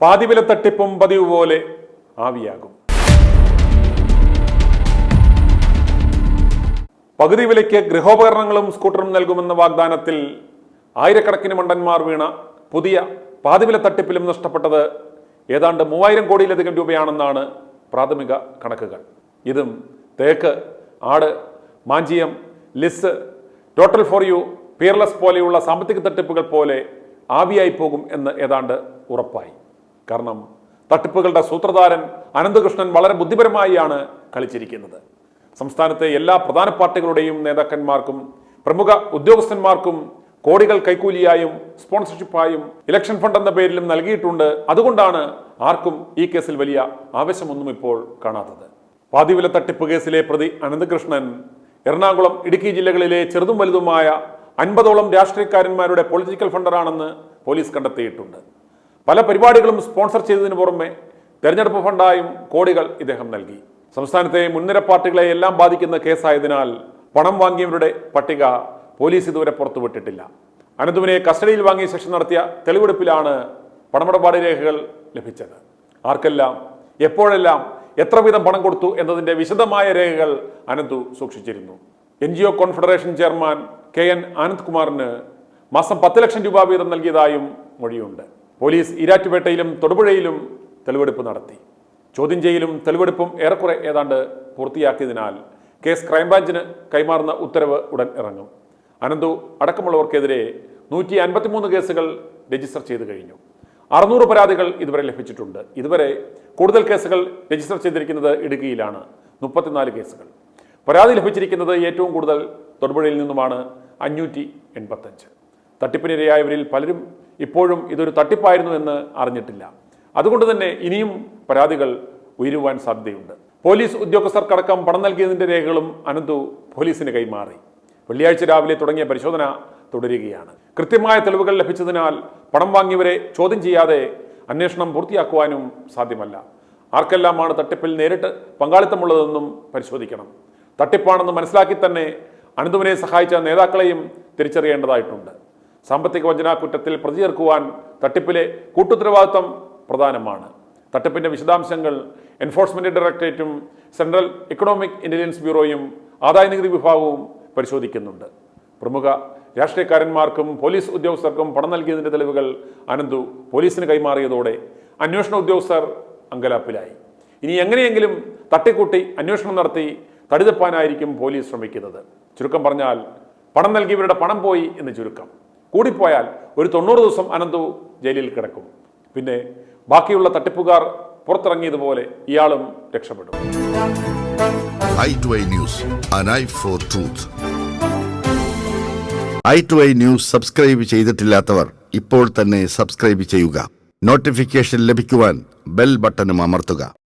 പാതിവില തട്ടിപ്പും പതിവ് പോലെ ആവിയാകും. പകുതി വിലയ്ക്ക് ഗൃഹോപകരണങ്ങളും സ്കൂട്ടറും നൽകുമെന്ന വാഗ്ദാനത്തിൽ ആയിരക്കണക്കിന് മണ്ടന്മാർ വീണ പുതിയ പാതിവില തട്ടിപ്പിലും നഷ്ടപ്പെട്ടത് ഏതാണ്ട് 3000 കോടിയിലധികം രൂപയാണെന്നാണ് പ്രാഥമിക കണക്കുകൾ. ഇതും തേക്ക്, ആട്, മാഞ്ചിയം, ലിസ്, ടോട്ടൽ ഫോർ യു, പിയർലെസ് പോലെയുള്ള സാമ്പത്തിക തട്ടിപ്പുകൾ പോലെ ആവിയായി പോകും എന്ന് ഏതാണ്ട് ഉറപ്പായി. കാരണം തട്ടിപ്പുകളുടെ സൂത്രധാരൻ അനന്തകൃഷ്ണൻ വളരെ ബുദ്ധിപരമായാണ് കളിച്ചിരിക്കുന്നത്. സംസ്ഥാനത്തെ എല്ലാ പ്രധാന പാർട്ടികളുടെയും നേതാക്കന്മാർക്കും പ്രമുഖ ഉദ്യോഗസ്ഥന്മാർക്കും കോടികൾ കൈക്കൂലിയായും സ്പോൺസർഷിപ്പായും ഇലക്ഷൻ ഫണ്ട് എന്ന പേരിലും നൽകിയിട്ടുണ്ട്. അതുകൊണ്ടാണ് ആർക്കും ഈ കേസിൽ വലിയ ആവശ്യമൊന്നും ഇപ്പോൾ കാണാത്തത്. പാതിവില തട്ടിപ്പ് കേസിലെ പ്രതി അനന്തകൃഷ്ണൻ എറണാകുളം, ഇടുക്കി ജില്ലകളിലെ ചെറുതും വലുതുമായ 50ഓളം രാഷ്ട്രീയക്കാരന്മാരുടെ പൊളിറ്റിക്കൽ ഫണ്ടറാണെന്ന് പോലീസ് കണ്ടെത്തിയിട്ടുണ്ട്. പല പരിപാടികളും സ്പോൺസർ ചെയ്തതിനു പുറമെ തെരഞ്ഞെടുപ്പ് ഫണ്ടായും കോടികൾ ഇദ്ദേഹം നൽകി. സംസ്ഥാനത്തെ മുൻനിര പാർട്ടികളെ എല്ലാം ബാധിക്കുന്ന കേസായതിനാൽ പണം വാങ്ങിയവരുടെ പട്ടിക പോലീസ് ഇതുവരെ പുറത്തുവിട്ടിട്ടില്ല. അനന്തുവിനെ കസ്റ്റഡിയിൽ വാങ്ങിയ ശേഷം നടത്തിയ തെളിവെടുപ്പിലാണ് പണമിടപാട് രേഖകൾ ലഭിച്ചത്. ആർക്കെല്ലാം, എപ്പോഴെല്ലാം, എത്ര വീതം പണം കൊടുത്തു എന്നതിന്റെ വിശദമായ രേഖകൾ അനന്തു സൂക്ഷിച്ചിരുന്നു. NGO confederation chairman KN Anand കുമാറിന് മാസം 10 ലക്ഷം രൂപ വീതം നൽകിയതായും മൊഴിയുണ്ട്. പോലീസ് ഈരാറ്റുപേട്ടയിലും തൊടുപുഴയിലും തെളിവെടുപ്പ് നടത്തി. ചോദ്യം ചെയ്യലും തെളിവെടുപ്പും ഏറെക്കുറെ ഏതാണ്ട് പൂർത്തിയാക്കിയതിനാൽ കേസ് ക്രൈംബ്രാഞ്ചിന് കൈമാറുന്ന ഉത്തരവ് ഉടൻ ഇറങ്ങും. അനന്തു അടക്കമുള്ളവർക്കെതിരെ 153 കേസുകൾ രജിസ്റ്റർ ചെയ്തു കഴിഞ്ഞു. 600 പരാതികൾ ഇതുവരെ ലഭിച്ചിട്ടുണ്ട്. ഇതുവരെ കൂടുതൽ കേസുകൾ രജിസ്റ്റർ ചെയ്തിരിക്കുന്നത് ഇടുക്കിയിലാണ്, 34 കേസുകൾ. പരാതി ലഭിച്ചിരിക്കുന്നത് ഏറ്റവും കൂടുതൽ തൊടുപുഴയിൽ നിന്നുമാണ്, 585. തട്ടിപ്പിനിരയായവരിൽ പലരും ഇപ്പോഴും ഇതൊരു തട്ടിപ്പായിരുന്നു എന്ന് അറിഞ്ഞിട്ടില്ല. അതുകൊണ്ട് തന്നെ ഇനിയും പരാതികൾ ഉയരുവാൻ സാധ്യതയുണ്ട്. പോലീസ് ഉദ്യോഗസ്ഥർക്കടക്കം പണം നൽകിയതിന്റെ രേഖകളും അനന്തു പോലീസിന് കൈമാറി. വെള്ളിയാഴ്ച രാവിലെ തുടങ്ങിയ പരിശോധന തുടരുകയാണ്. കൃത്യമായ തെളിവുകൾ ലഭിച്ചതിനാൽ പണം വാങ്ങിയവരെ ചോദ്യം ചെയ്യാതെ അന്വേഷണം പൂർത്തിയാക്കുവാനും സാധ്യമല്ല. ആർക്കെല്ലാമാണ് തട്ടിപ്പിൽ നേരിട്ട് പങ്കാളിത്തമുള്ളതെന്നും പരിശോധിക്കണം. തട്ടിപ്പാണെന്ന് മനസ്സിലാക്കി തന്നെ അനന്തുവിനെ സഹായിച്ച നേതാക്കളെയും തിരിച്ചറിയേണ്ടതായിട്ടുണ്ട്. സാമ്പത്തിക വഞ്ചനാ കുറ്റത്തിൽ പ്രതി ചേർക്കുവാൻ തട്ടിപ്പിലെ കൂട്ടുത്തരവാദിത്വം പ്രധാനമാണ്. തട്ടിപ്പിന്റെ വിശദാംശങ്ങൾ എൻഫോഴ്സ്മെന്റ് ഡയറക്ടറേറ്റും സെൻട്രൽ എക്കണോമിക് ഇന്റലിജൻസ് ബ്യൂറോയും ആദായനികുതി വിഭാഗവും പരിശോധിക്കുന്നുണ്ട്. പ്രമുഖ രാഷ്ട്രീയക്കാരന്മാർക്കും പോലീസ് ഉദ്യോഗസ്ഥർക്കും പണം നൽകിയതിന്റെ തെളിവുകൾ അനന്തു പോലീസിന് കൈമാറിയതോടെ അന്വേഷണ ഉദ്യോഗസ്ഥർ അങ്കലാപ്പിലായി. ഇനി എങ്ങനെയെങ്കിലും തട്ടിക്കൂട്ടി അന്വേഷണം നടത്തി തടിതപ്പാനായിരിക്കും പോലീസ് ശ്രമിക്കുന്നത്. ചുരുക്കം പറഞ്ഞാൽ പണം നൽകിയവരുടെ പണം പോയി എന്ന് ചുരുക്കം. കൂടിപ്പോയാൽ ഒരു 90 ദിവസം അനന്തു ജയിലിൽ കിടക്കും. പിന്നെ ബാക്കിയുള്ള തട്ടിപ്പുകാർ പുറത്തിറങ്ങിയതുപോലെ ഇയാളും രക്ഷപ്പെടും. i2i News, an eye for truth. i2i News subscribe ചെയ്തിട്ടില്ലാത്തവർ ഇപ്പോൾ തന്നെ സബ്സ്ക്രൈബ് ചെയ്യുക. നോട്ടിഫിക്കേഷൻ ലഭിക്കുവാൻ ബെൽ ബട്ടണും അമർത്തുക.